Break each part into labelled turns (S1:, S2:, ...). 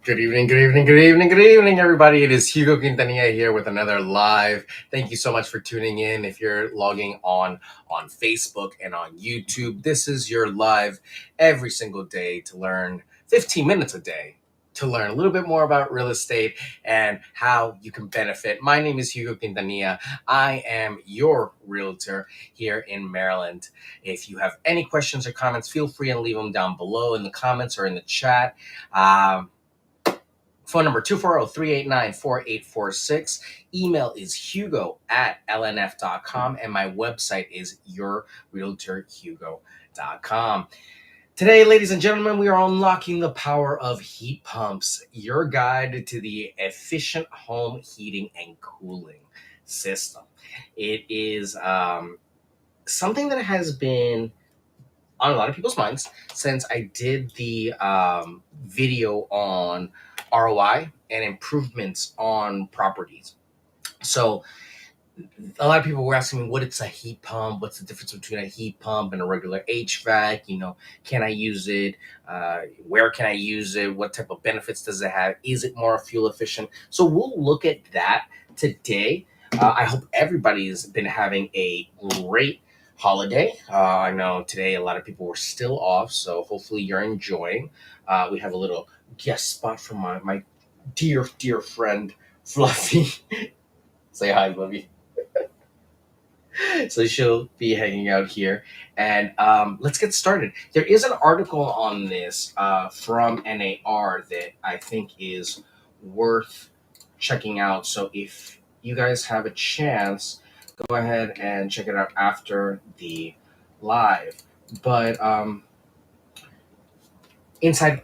S1: Good evening, good evening, good evening, good evening, everybody. It is Hugo Quintanilla here with another live. Thank you so much for tuning in. If you're logging on Facebook and on YouTube, this is your live every single day to learn 15 minutes a day to learn a little bit more about real estate and how you can benefit. My name is Hugo Quintanilla. I am your realtor here in Maryland. If you have any questions or comments, feel free and leave them down below in the comments or in the chat. Phone number 240-389-4846. Email is hugo@lnf.com. And my website is yourrealtorhugo.com. Today, ladies and gentlemen, we are unlocking the power of heat pumps, your guide to the efficient home heating and cooling system. It is something that has been on a lot of people's minds since I did the video on ROI and improvements on properties. So a lot of people were asking me what it's a heat pump, what's the difference between a heat pump and a regular HVAC, can I use it, where can I use it, what type of benefits does it have, is it more fuel efficient? So we'll look at that today. I hope everybody's been having a great holiday. I know today a lot of people were still off, so hopefully you're enjoying. We have a little guest spot from my dear friend Fluffy. Say hi, Fluffy. So she'll be hanging out here, and let's get started. There is an article on this from NAR that I think is worth checking out. So if you guys have a chance, go ahead and check it out after the live. But inside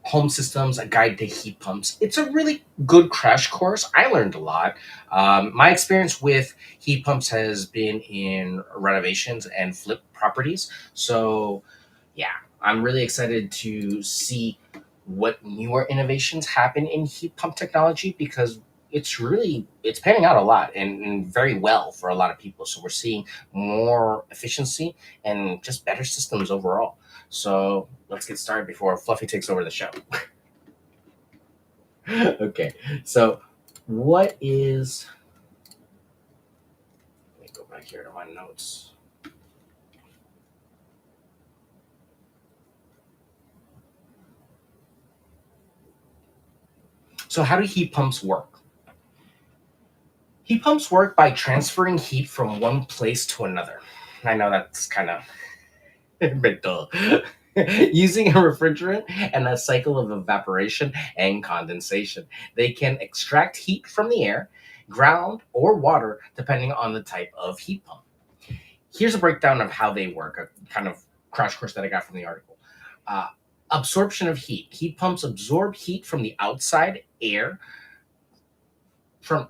S1: home systems, a guide to heat pumps. It's a really good crash course. I learned a lot. My experience with heat pumps has been in renovations and flip properties. So, yeah, I'm really excited to see what newer innovations happen in heat pump technology because it's panning out a lot and very well for a lot of people. So we're seeing more efficiency and just better systems overall. So let's get started before Fluffy takes over the show. Okay, so what is. Let me go back here to my notes. So, how do heat pumps work? Heat pumps work by transferring heat from one place to another. I know that's kind of a bit dull. Using a refrigerant and a cycle of evaporation and condensation, they can extract heat from the air, ground, or water depending on the type of heat pump. Here's a breakdown of how they work, a kind of crash course that I got from the article. Uh, Absorption of heat. Heat pumps absorb heat from the outside air. From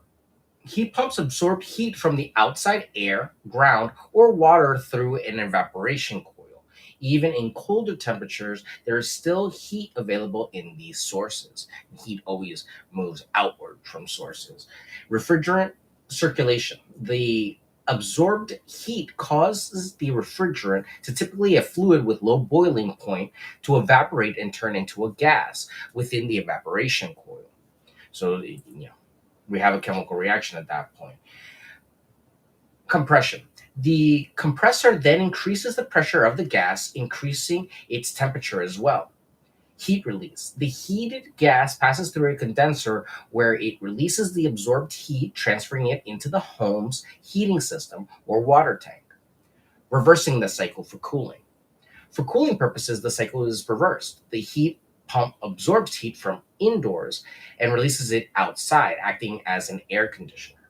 S1: Heat pumps absorb heat from the outside air, ground, or water through an evaporation coil. Even in colder temperatures, there is still heat available in these sources. Heat always moves outward from sources. Refrigerant circulation. The absorbed heat causes the refrigerant, to typically a fluid with low boiling point, to evaporate and turn into a gas within the evaporation coil. So, we have a chemical reaction at that point. Compression. The compressor then increases the pressure of the gas, increasing its temperature as well. Heat release. The heated gas passes through a condenser where it releases the absorbed heat, transferring it into the home's heating system or water tank. Reversing the cycle for cooling. For cooling purposes, the cycle is reversed. The heat pump absorbs heat from indoors and releases it outside, acting as an air conditioner.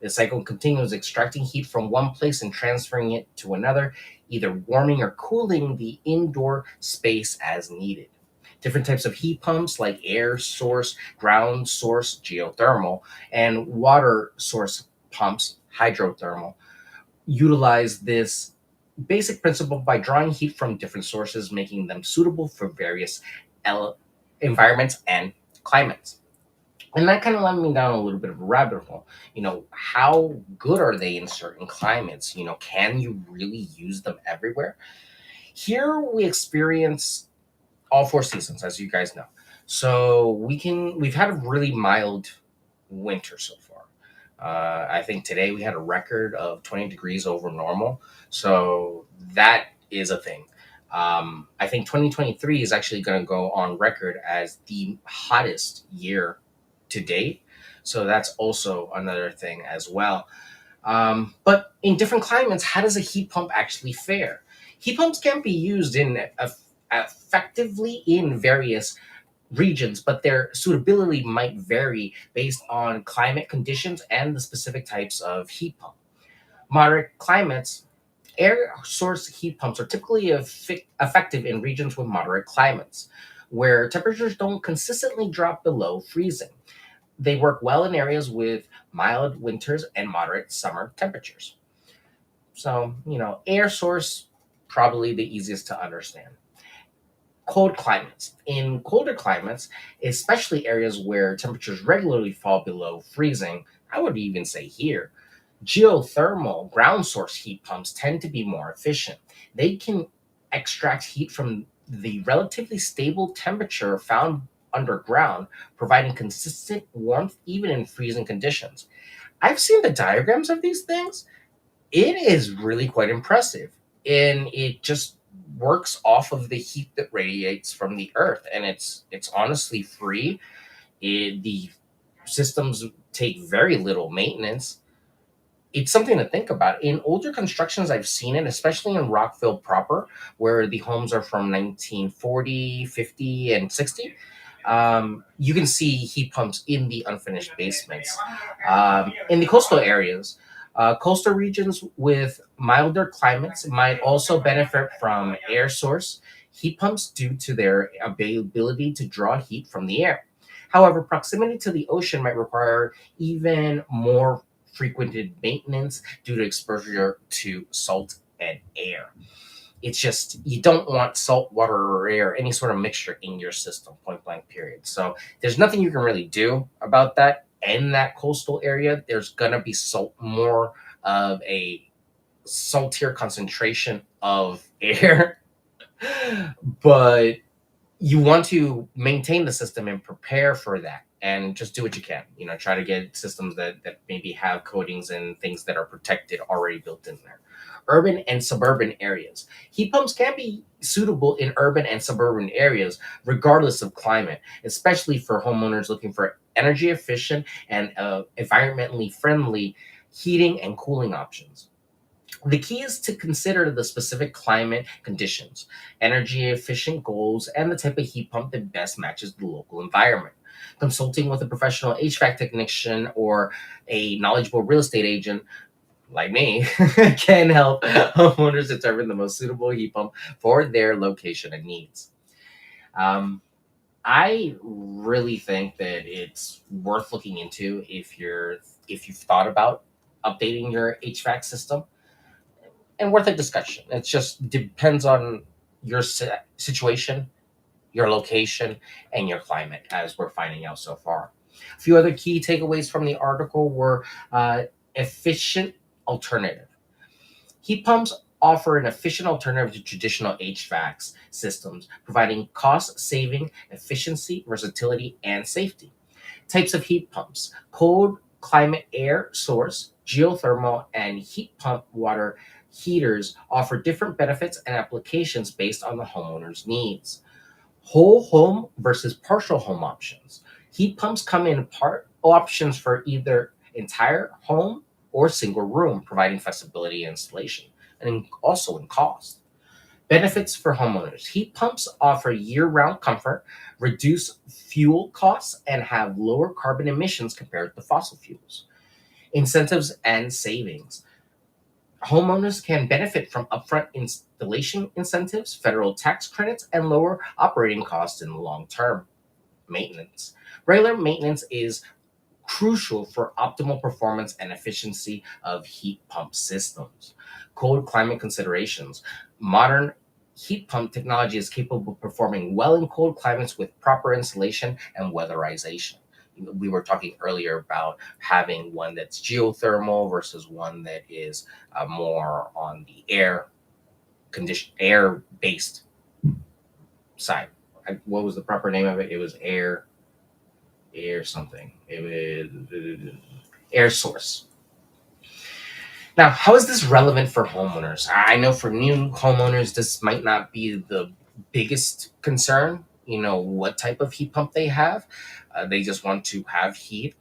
S1: The cycle continues, extracting heat from one place and transferring it to another, either warming or cooling the indoor space as needed. Different types of heat pumps like air source, ground source, geothermal, and water source pumps, hydrothermal, utilize this basic principle by drawing heat from different sources, making them suitable for various environments and climates. And that kind of led me down a little bit of a rabbit hole. How good are they in certain climates? Can you really use them everywhere? Here we experience all four seasons, as you guys know. So we've had a really mild winter so far. I think today we had a record of 20 degrees over normal. So that is a thing. I think 2023 is actually going to go on record as the hottest year to date. So that's also another thing as well. But in different climates, how does a heat pump actually fare? Heat pumps can be used effectively in various regions, but their suitability might vary based on climate conditions and the specific types of heat pump. Moderate climates, air source heat pumps are typically effective in regions with moderate climates, where temperatures don't consistently drop below freezing. They work well in areas with mild winters and moderate summer temperatures. So, air source, probably the easiest to understand. Cold climates. In colder climates, especially areas where temperatures regularly fall below freezing, I would even say here, geothermal ground source heat pumps tend to be more efficient. They can extract heat from the relatively stable temperature found underground, providing consistent warmth even in freezing conditions. I've seen the diagrams of these things. It is really quite impressive. And it just works off of the heat that radiates from the earth, and it's honestly free. The systems take very little maintenance. It's something to think about. In older constructions, I've seen it, especially in Rockville proper, where the homes are from 1940, 50, and 60. You can see heat pumps in the unfinished basements. In the coastal areas, coastal regions with milder climates might also benefit from air source heat pumps due to their availability to draw heat from the air. However, proximity to the ocean might require even more frequented maintenance due to exposure to salt and air. It's just you don't want salt water or air, any sort of mixture in your system, point blank period. So there's nothing you can really do about that. In that coastal area, there's gonna be more of a saltier concentration of air. But you want to maintain the system and prepare for that, and just do what you can. Try to get systems that maybe have coatings and things that are protected already built in there. Urban and suburban areas, heat pumps can be suitable in urban and suburban areas regardless of climate, especially for homeowners looking for energy efficient and environmentally friendly heating and cooling options. The key is to consider the specific climate conditions, energy efficient goals, and the type of heat pump that best matches the local environment. Consulting with a professional HVAC technician or a knowledgeable real estate agent like me can help homeowners determine the most suitable heat pump for their location and needs. Um, I really think that it's worth looking into if you've thought about updating your HVAC system, and worth a discussion. It just depends on your situation, your location, and your climate, as we're finding out so far. A few other key takeaways from the article were efficient alternative. Heat pumps offer an efficient alternative to traditional HVAC systems, providing cost saving, efficiency, versatility, and safety. Types of heat pumps: cold climate air source, geothermal, and heat pump water heaters offer different benefits and applications based on the homeowner's needs. Whole home versus partial home options. Heat pumps come in part options for either entire home or single room, providing flexibility in installation and also in cost. Benefits for homeowners: heat pumps offer year round comfort, reduce fuel costs, and have lower carbon emissions compared to fossil fuels. Incentives and savings: homeowners can benefit from upfront installation incentives, federal tax credits, and lower operating costs in the long term. Maintenance: regular maintenance is crucial for optimal performance and efficiency of heat pump systems. Cold climate considerations: modern heat pump technology is capable of performing well in cold climates with proper insulation and weatherization. We were talking earlier about having one that's geothermal versus one that is more on the air based side. what was the proper name of it? It was air something. It was air source. Now, how is this relevant for homeowners? I know for new homeowners, this might not be the biggest concern. What type of heat pump they have. They just want to have heat.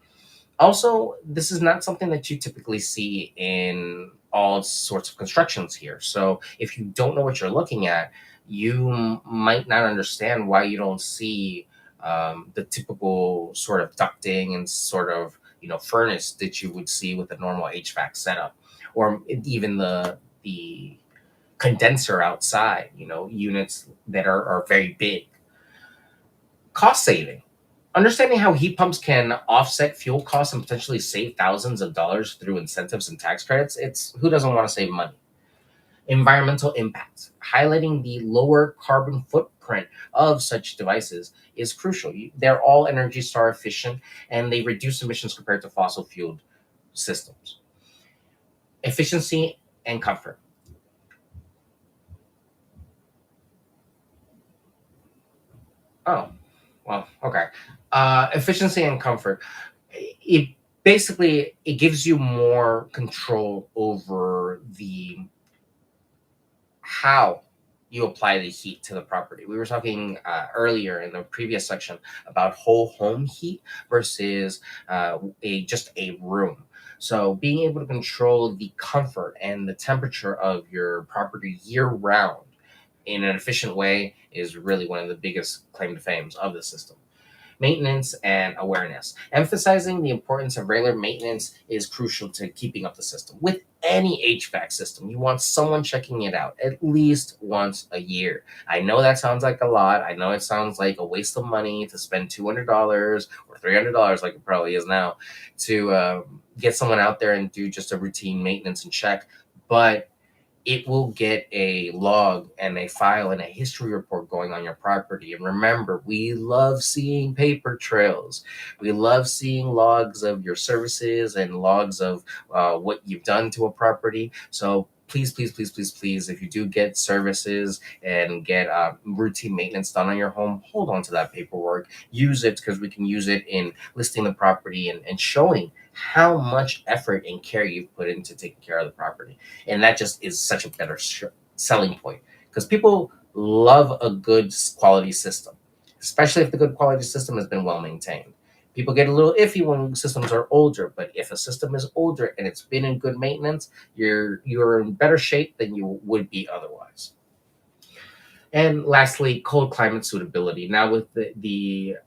S1: Also, this is not something that you typically see in all sorts of constructions here. So, if you don't know what you're looking at, you might not understand why you don't see the typical sort of ducting and sort of furnace that you would see with a normal HVAC setup, or even the condenser outside. Units that are very big. Cost saving. Understanding how heat pumps can offset fuel costs and potentially save thousands of dollars through incentives and tax credits, it's who doesn't want to save money? Environmental impacts. Highlighting the lower carbon footprint of such devices is crucial. They're all Energy Star efficient and they reduce emissions compared to fossil fueled systems. Efficiency and comfort. Oh, well, okay. Efficiency and comfort. It basically it gives you more control over the how you apply the heat to the property. We were talking earlier in the previous section about whole home heat versus a just a room. So being able to control the comfort and the temperature of your property year round in an efficient way is really one of the biggest claim to fame of the system. Maintenance and awareness. Emphasizing the importance of regular maintenance is crucial to keeping up the system. With any HVAC system, you want someone checking it out at least once a year. I know that sounds like a lot. I know it sounds like a waste of money to spend $200 or $300, like it probably is now, to get someone out there and do just a routine maintenance and check. But it will get a log and a file and a history report going on your property. And remember, we love seeing paper trails. We love seeing logs of your services and logs of what you've done to a property. So please, please, please, please, please, if you do get services and get routine maintenance done on your home, hold on to that paperwork. Use it because we can use it in listing the property and showing how much effort and care you've put into taking care of the property. And that just is such a better selling point because people love a good quality system, especially if the good quality system has been well maintained. People get a little iffy when systems are older, but if a system is older and it's been in good maintenance, you're in better shape than you would be otherwise. And lastly, cold climate suitability. Now, with the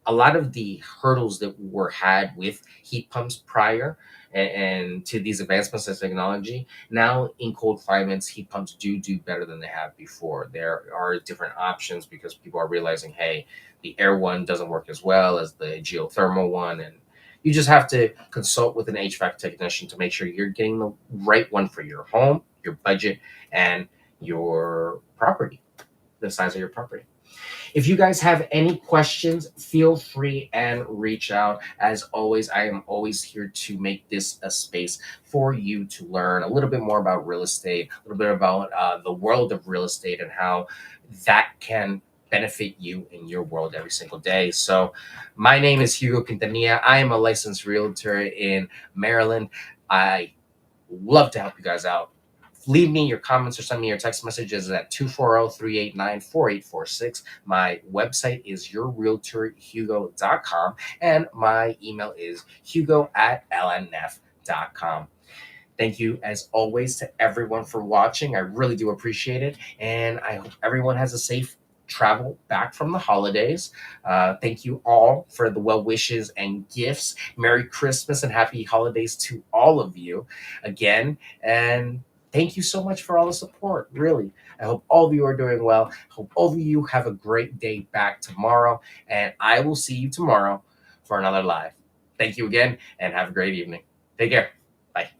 S1: a lot of the hurdles that were had with heat pumps prior and to these advancements in technology, now in cold climates, heat pumps do better than they have before. There are different options because people are realizing, hey, the air one doesn't work as well as the geothermal one, and you just have to consult with an HVAC technician to make sure you're getting the right one for your home, your budget, and your property, the size of your property. If you guys have any questions, feel free and reach out. As always, I am always here to make this a space for you to learn a little bit more about real estate, a little bit about the world of real estate and how that can benefit you in your world every single day. So, my name is Hugo Quintanilla. I am a licensed realtor in Maryland. I love to help you guys out. Leave me your comments or send me your text messages at 240-389-4846. My website is yourrealtorhugo.com and my email is hugo@lnf.com. Thank you, as always, to everyone for watching. I really do appreciate it. And I hope everyone has a safe travel back from the holidays. Thank you all for the well wishes and gifts. Merry Christmas and happy holidays to all of you again. And thank you so much for all the support. Really. I hope all of you are doing well. I hope all of you have a great day back tomorrow. And I will see you tomorrow for another live. Thank you again and have a great evening. Take care. Bye.